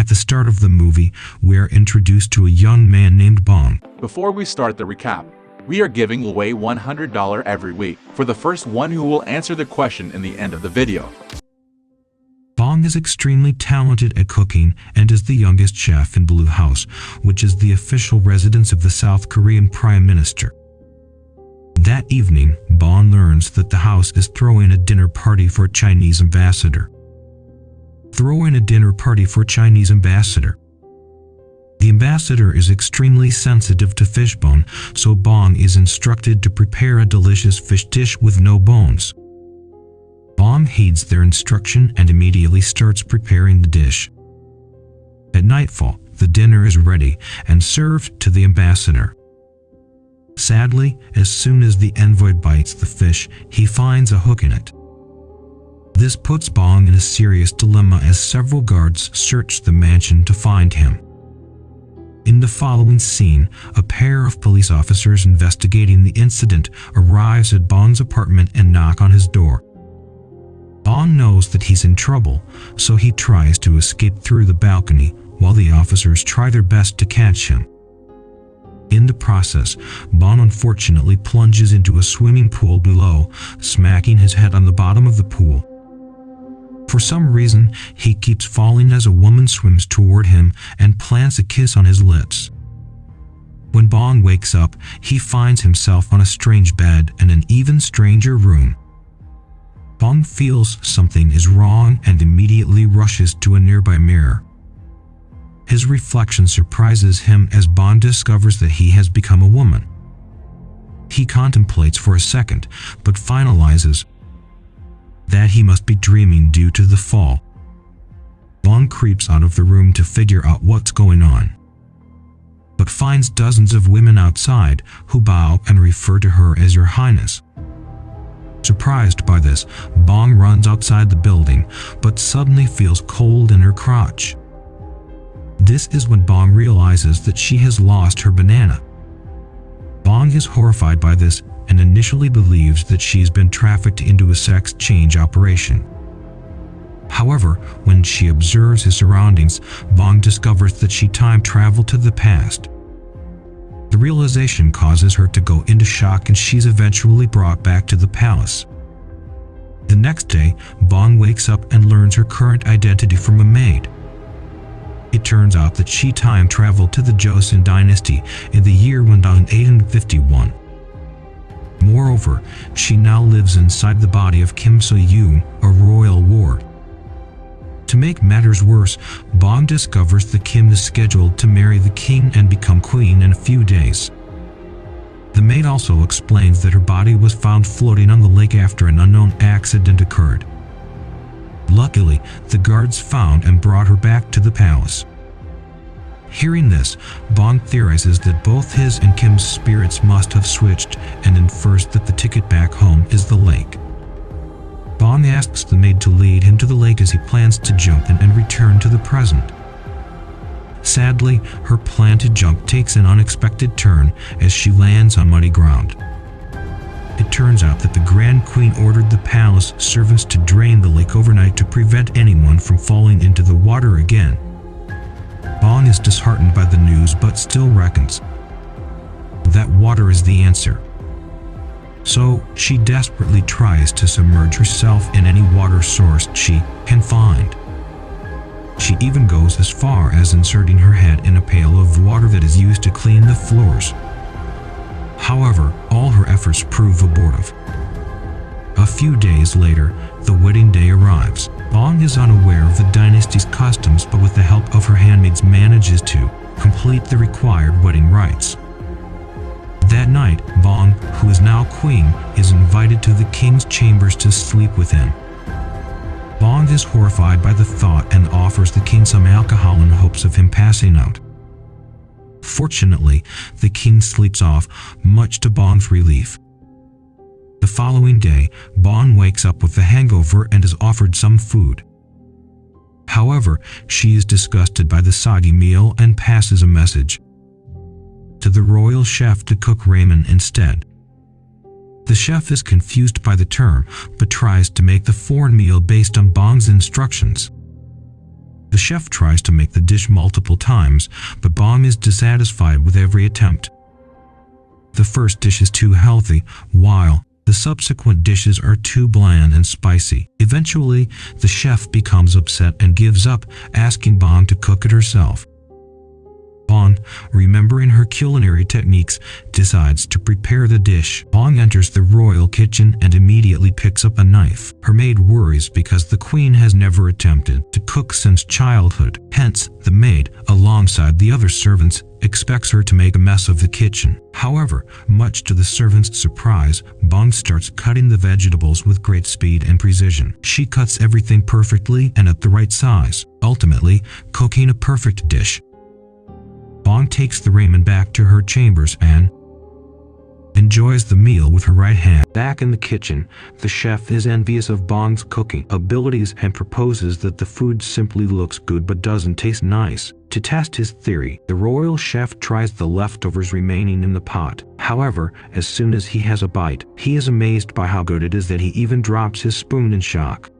At the start of the movie, we are introduced to a young man named Bong. Before we start the recap, we are giving away $100 every week for the first one who will answer the question in the end of the video. Bong is extremely talented at cooking and is the youngest chef in Blue House, which is the official residence of the South Korean Prime Minister. That evening, Bong learns that the house is throwing a dinner party for a Chinese ambassador. The ambassador is extremely sensitive to fish bone, so Bong is instructed to prepare a delicious fish dish with no bones. Bong heeds their instruction and immediately starts preparing the dish. At nightfall, the dinner is ready and served to the ambassador. Sadly, as soon as the envoy bites the fish, he finds a hook in it. This puts Bong in a serious dilemma as several guards search the mansion to find him. In the following scene, a pair of police officers investigating the incident arrives at Bong's apartment and knock on his door. Bong knows that he's in trouble, so he tries to escape through the balcony while the officers try their best to catch him. In the process, Bong unfortunately plunges into a swimming pool below, smacking his head on the bottom of the pool. For some reason, he keeps falling as a woman swims toward him and plants a kiss on his lips. When Bong wakes up, he finds himself on a strange bed in an even stranger room. Bong feels something is wrong and immediately rushes to a nearby mirror. His reflection surprises him as Bong discovers that he has become a woman. He contemplates for a second, but finalizes that he must be dreaming due to the fall. Bong creeps out of the room to figure out what's going on, but finds dozens of women outside who bow and refer to her as Your Highness. Surprised by this, Bong runs outside the building, but suddenly feels cold in her crotch. This is when Bong realizes that she has lost her banana. Bong is horrified by this and initially believes that she's been trafficked into a sex change operation. However, when she observes his surroundings, Bong discovers that she time traveled to the past. The realization causes her to go into shock and she's eventually brought back to the palace. The next day, Bong wakes up and learns her current identity from a maid. It turns out that she time traveled to the Joseon dynasty in the year 1851. Moreover, she now lives inside the body of Kim So-yoon, a royal ward. To make matters worse, Bong discovers that Kim is scheduled to marry the king and become queen in a few days. The maid also explains that her body was found floating on the lake after an unknown accident occurred. Luckily, the guards found and brought her back to the palace. Hearing this, Bong theorizes that both his and Kim's spirits must have switched and infers that the ticket back home is the lake. Bong asks the maid to lead him to the lake as he plans to jump in and return to the present. Sadly, her plan to jump takes an unexpected turn as she lands on muddy ground. It turns out that the Grand Queen ordered the palace servants to drain the lake overnight to prevent anyone from falling into the water again. Bong is disheartened by the news but still reckons that water is the answer. So she desperately tries to submerge herself in any water source she can find. She even goes as far as inserting her head in a pail of water that is used to clean the floors. However, all her efforts prove abortive. A few days later, the wedding day arrives. Bong is unaware of the dynasty's customs, but with the help of her handmaids manages to complete the required wedding rites. That night, Bong, who is now queen, is invited to the king's chambers to sleep with him. Bong is horrified by the thought and offers the king some alcohol in hopes of him passing out. Fortunately, the king sleeps off, much to Bong's relief. The following day, Bong wakes up with a hangover and is offered some food. However, she is disgusted by the soggy meal and passes a message to the royal chef to cook ramen instead. The chef is confused by the term, but tries to make the foreign meal based on Bong's instructions. The chef tries to make the dish multiple times, but Bong is dissatisfied with every attempt. The first dish is too healthy, while the subsequent dishes are too bland and spicy. Eventually, the chef becomes upset and gives up, asking Bong to cook it herself. Bong, remembering her culinary techniques, decides to prepare the dish. Bong enters the royal kitchen and immediately picks up a knife. Her maid worries because the queen has never attempted to cook since childhood. Hence, the maid, alongside the other servants, expects her to make a mess of the kitchen. However, much to the servants' surprise, Bong starts cutting the vegetables with great speed and precision. She cuts everything perfectly and at the right size, ultimately cooking a perfect dish. Bong takes the ramen back to her chambers and enjoys the meal with her right hand. Back in the kitchen, the chef is envious of Bong's cooking abilities and proposes that the food simply looks good but doesn't taste nice. To test his theory, the royal chef tries the leftovers remaining in the pot. However, as soon as he has a bite, he is amazed by how good it is that he even drops his spoon in shock.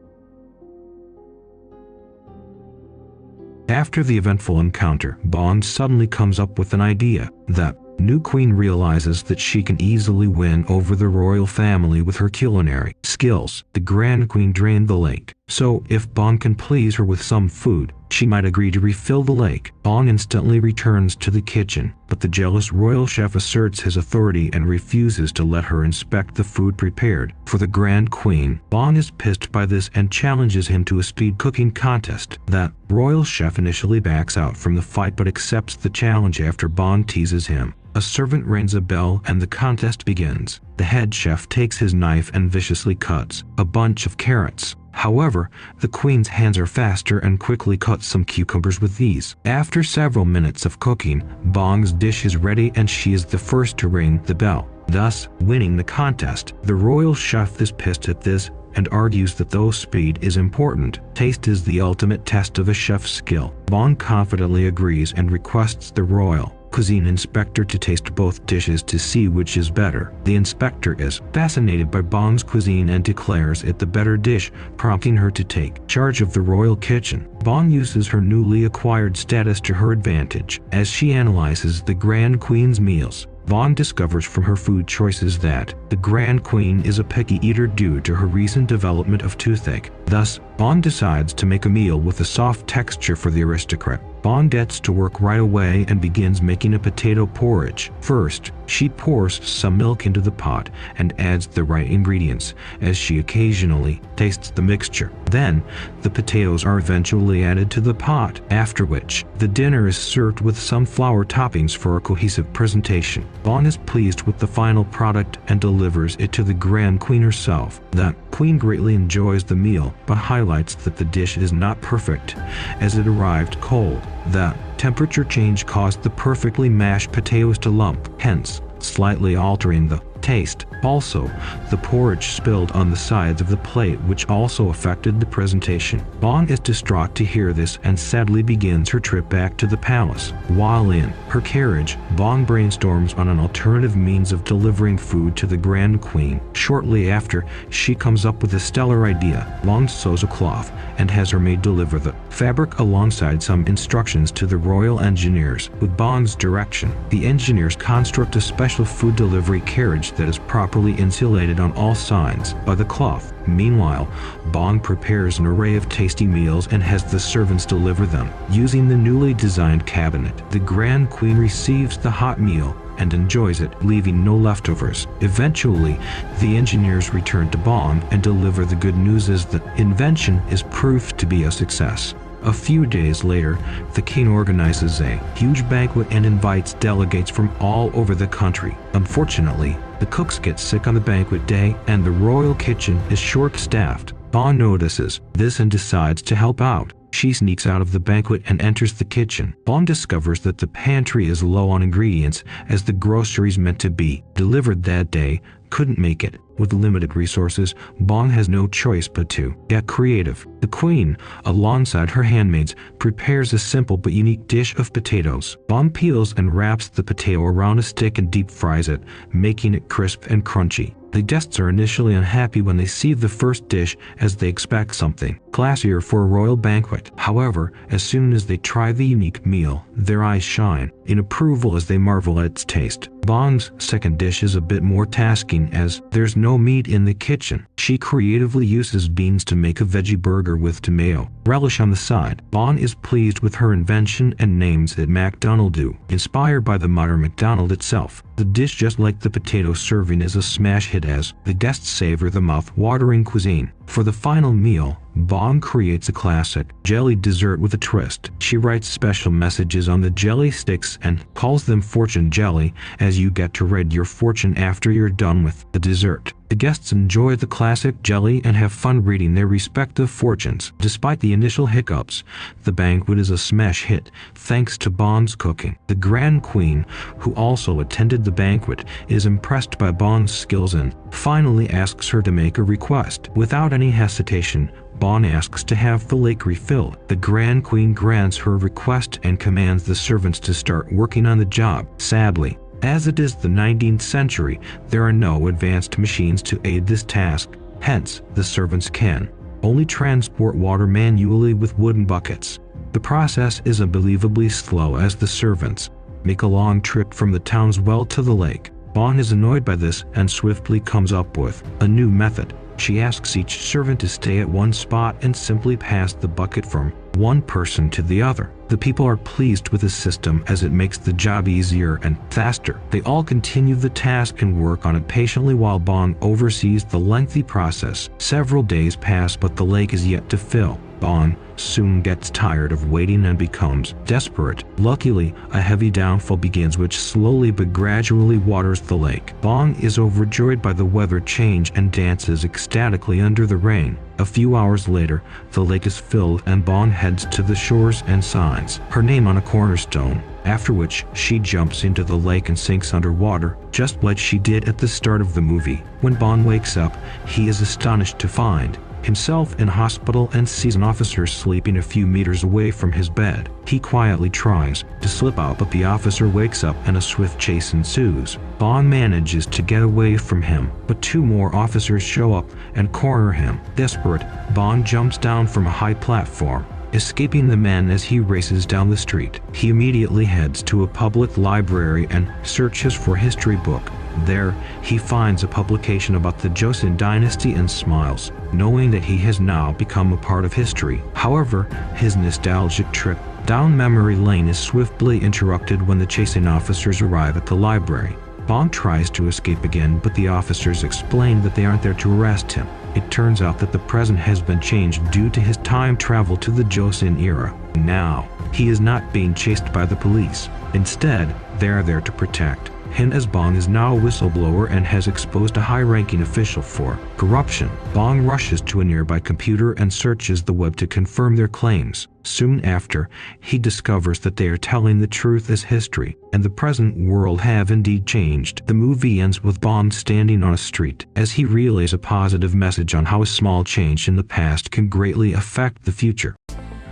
After the eventful encounter, Bong suddenly comes up with an idea. The new queen realizes that she can easily win over the royal family with her culinary skills. The grand queen drained the lake, so if Bong can please her with some food, she might agree to refill the lake. Bong instantly returns to the kitchen, but the jealous royal chef asserts his authority and refuses to let her inspect the food prepared for the grand queen. Bong is pissed by this and challenges him to a speed cooking contest. The royal chef initially backs out from the fight but accepts the challenge after Bong teases him. A servant rings a bell and the contest begins. The head chef takes his knife and viciously cuts a bunch of carrots. However, the queen's hands are faster and quickly cuts some cucumbers with ease. After several minutes of cooking, Bong's dish is ready and she is the first to ring the bell, thus winning the contest. The royal chef is pissed at this and argues that though speed is important, taste is the ultimate test of a chef's skill. Bong confidently agrees and requests the royal cuisine inspector to taste both dishes to see which is better. The inspector is fascinated by Bong's cuisine and declares it the better dish, prompting her to take charge of the royal kitchen. Bong uses her newly acquired status to her advantage. As she analyzes the Grand Queen's meals, Bong discovers from her food choices that the Grand Queen is a picky eater due to her recent development of toothache. Thus, Bong decides to make a meal with a soft texture for the aristocrat. Bong gets to work right away and begins making a potato porridge. First, she pours some milk into the pot and adds the right ingredients, as she occasionally tastes the mixture. Then, the potatoes are eventually added to the pot, after which the dinner is served with some flour toppings for a cohesive presentation. Bong is pleased with the final product and delivers it to the Grand Queen herself. The Queen greatly enjoys the meal, but highlights that the dish is not perfect, as it arrived cold. The temperature change caused the perfectly mashed potatoes to lump, hence slightly altering the taste. Also, the porridge spilled on the sides of the plate, which also affected the presentation. Bong is distraught to hear this and sadly begins her trip back to the palace. While in her carriage, Bong brainstorms on an alternative means of delivering food to the Grand Queen. Shortly after, she comes up with a stellar idea. Bong sews a cloth and has her maid deliver the fabric alongside some instructions to the royal engineers. With Bong's direction, the engineers construct a special food delivery carriage that is properly insulated on all sides by the cloth. Meanwhile, Bong prepares an array of tasty meals and has the servants deliver them. Using the newly designed cabinet, the Grand Queen receives the hot meal and enjoys it, leaving no leftovers. Eventually, the engineers return to Bong and deliver the good news as the invention is proved to be a success. A few days later, the king organizes a huge banquet and invites delegates from all over the country. Unfortunately, the cooks get sick on the banquet day and the royal kitchen is short-staffed. Bong notices this and decides to help out. She sneaks out of the banquet and enters the kitchen. Bong discovers that the pantry is low on ingredients as the groceries meant to be delivered that day couldn't make it. With limited resources, Bong has no choice but to get creative. The queen, alongside her handmaids, prepares a simple but unique dish of potatoes. Bong peels and wraps the potato around a stick and deep fries it, making it crisp and crunchy. The guests are initially unhappy when they see the first dish, as they expect something classier for a royal banquet. However, as soon as they try the unique meal, their eyes shine in approval as they marvel at its taste. Bong's second dish is a bit more tasking, as there's no meat in the kitchen. She creatively uses beans to make a veggie burger with tomato relish on the side. Bong is pleased with her invention and names it McDonald's, inspired by the modern McDonald itself. The dish, just like the potato serving, is a smash hit as the guests savor the mouth-watering cuisine. For the final meal, Bong creates a classic jelly dessert with a twist. She writes special messages on the jelly sticks and calls them fortune jelly, as you get to read your fortune after you're done with the dessert. The guests enjoy the classic jelly and have fun reading their respective fortunes. Despite the initial hiccups, the banquet is a smash hit thanks to Bong's cooking. The Grand Queen, who also attended the banquet, is impressed by Bong's skills and finally asks her to make a request. Without any hesitation, Bong asks to have the lake refilled. The Grand Queen grants her request and commands the servants to start working on the job. Sadly, as it is the 19th century, there are no advanced machines to aid this task. Hence, the servants can only transport water manually with wooden buckets. The process is unbelievably slow, as the servants make a long trip from the town's well to the lake. Bong is annoyed by this and swiftly comes up with a new method. She asks each servant to stay at one spot and simply pass the bucket from one person to the other. The people are pleased with the system, as it makes the job easier and faster. They all continue the task and work on it patiently while Bong oversees the lengthy process. Several days pass, but the lake is yet to fill. Bong soon gets tired of waiting and becomes desperate. Luckily, a heavy downfall begins, which slowly but gradually waters the lake. Bong is overjoyed by the weather change and dances ecstatically under the rain. A few hours later, the lake is filled and Bong heads to the shores and signs her name on a cornerstone, after which she jumps into the lake and sinks underwater, just like she did at the start of the movie. When Bong wakes up, he is astonished to find himself in hospital and sees an officer sleeping a few meters away from his bed. He quietly tries to slip out, but the officer wakes up and a swift chase ensues. Bong manages to get away from him, but two more officers show up and corner him. Desperate, Bong jumps down from a high platform, escaping the men as he races down the street. He immediately heads to a public library and searches for a history book. There, he finds a publication about the Joseon dynasty and smiles, knowing that he has now become a part of history. However, his nostalgic trip down memory lane is swiftly interrupted when the chasing officers arrive at the library. Bong tries to escape again, but the officers explain that they aren't there to arrest him. It turns out that the present has been changed due to his time travel to the Joseon era. Now, he is not being chased by the police. Instead, they are there to protect him, as Bong is now a whistleblower and has exposed a high-ranking official for corruption. Bong rushes to a nearby computer and searches the web to confirm their claims. Soon after, he discovers that they are telling the truth, as history and the present world have indeed changed. The movie ends with Bong standing on a street as he relays a positive message on how a small change in the past can greatly affect the future.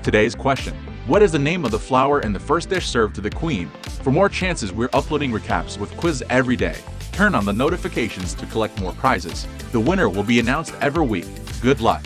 Today's question: what is the name of the flower in the first dish served to the queen? For more chances, we're uploading recaps with quiz every day. Turn on the notifications to collect more prizes. The winner will be announced every week. Good luck!